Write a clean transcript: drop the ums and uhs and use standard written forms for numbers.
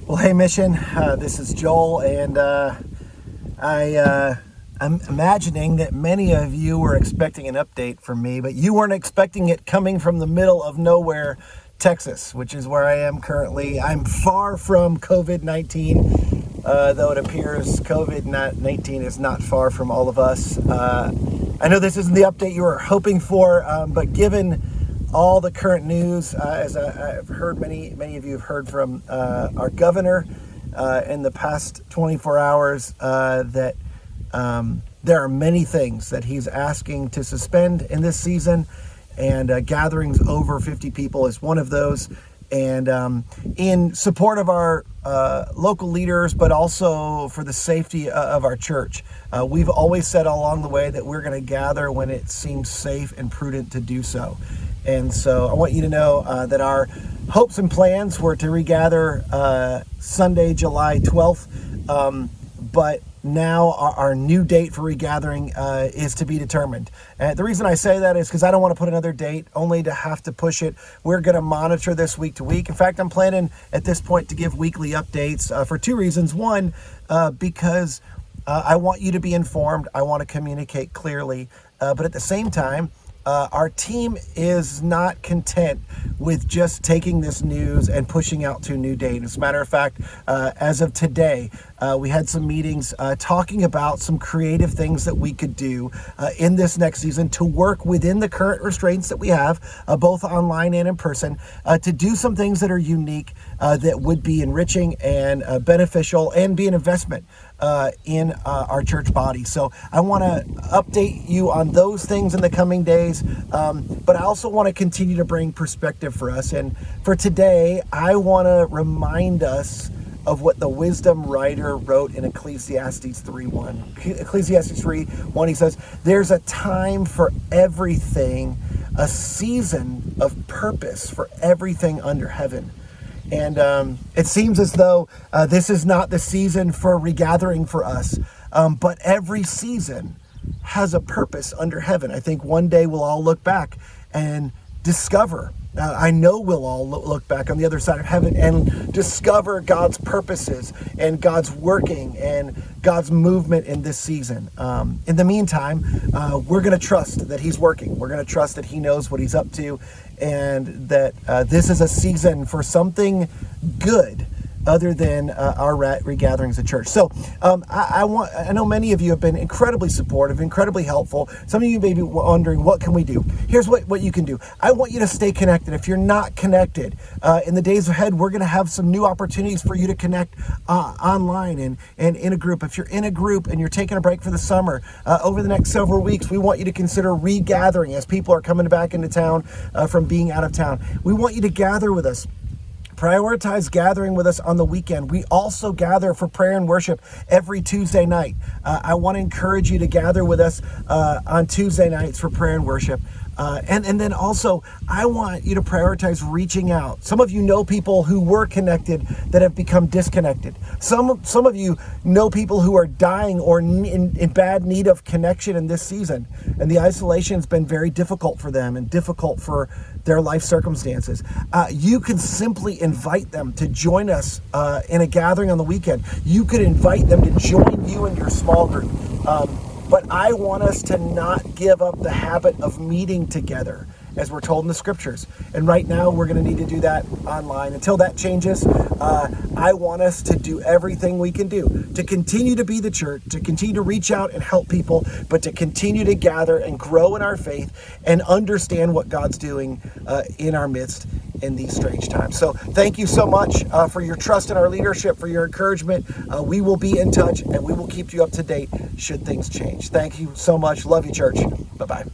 Well, hey, Mission. This is Joel, and I'm imagining that many of you were expecting an update from me, but you weren't expecting it coming from the middle of nowhere, Texas, which is where I am currently. I'm far from COVID-19, though it appears COVID-19 is not far from all of us. I know this isn't the update you were hoping for, but given all the current news, as I've heard, many of you have heard from our governor in the past 24 hours, that there are many things that he's asking to suspend in this season, and gatherings over 50 people is one of those. And in support of our local leaders, but also for the safety of our church, we've always said all along the way that we're going to gather when it seems safe and prudent to do so. And so I want you to know that our hopes and plans were to regather Sunday, July 12th, but now our new date for regathering is to be determined. And the reason I say that is because I don't want to put another date only to have to push it. We're going to monitor this week to week. In fact, I'm planning at this point to give weekly updates for two reasons. One, because I want you to be informed. I want to communicate clearly. But at the same time, our team is not content with just taking this news and pushing out to a new date. As a matter of fact, as of today, we had some meetings talking about some creative things that we could do in this next season to work within the current restraints that we have, both online and in person, to do some things that are unique, that would be enriching and beneficial and be an investment in our church body. So I want to update you on those things in the coming days, but I also want to continue to bring perspective for us. And for today, I want to remind us of what the wisdom writer wrote in Ecclesiastes 3:1. Ecclesiastes 3:1, he says, "There's a time for everything, a season of purpose for everything under heaven." And it seems as though this is not the season for regathering for us, but every season has a purpose under heaven. I think one day we'll all look back and discover, I know we'll all look back on the other side of heaven and discover God's purposes and God's working and God's movement in this season. In the meantime, we're going to trust that he's working. We're going to trust that he knows what he's up to, and that this is a season for something good other than our regathering as a church. So I know many of you have been incredibly supportive, incredibly helpful. Some of you may be wondering, what can we do? Here's what you can do. I want you to stay connected. If you're not connected, in the days ahead, we're going to have some new opportunities for you to connect online and in a group. If you're in a group and you're taking a break for the summer, over the next several weeks, we want you to consider regathering as people are coming back into town from being out of town. We want you to gather with us. Prioritize gathering with us on the weekend. We also gather for prayer and worship every Tuesday night. I want to encourage you to gather with us on Tuesday nights for prayer and worship. And then also, I want you to prioritize reaching out. Some of you know people who were connected that have become disconnected. Some of you know people who are dying or in bad need of connection in this season. And the isolation has been very difficult for them and difficult for their life circumstances. You can simply invite them to join us in a gathering on the weekend. You could invite them to join you in your small group. But I want us to not give up the habit of meeting together, as we're told in the scriptures. And right now, we're going to need to do that online. Until that changes, I want us to do everything we can do to continue to be the church, to continue to reach out and help people, but to continue to gather and grow in our faith and understand what God's doing in our midst in these strange times. So thank you so much for your trust in our leadership, for your encouragement. We will be in touch, and we will keep you up to date should things change. Thank you so much. Love you, church. Bye-bye.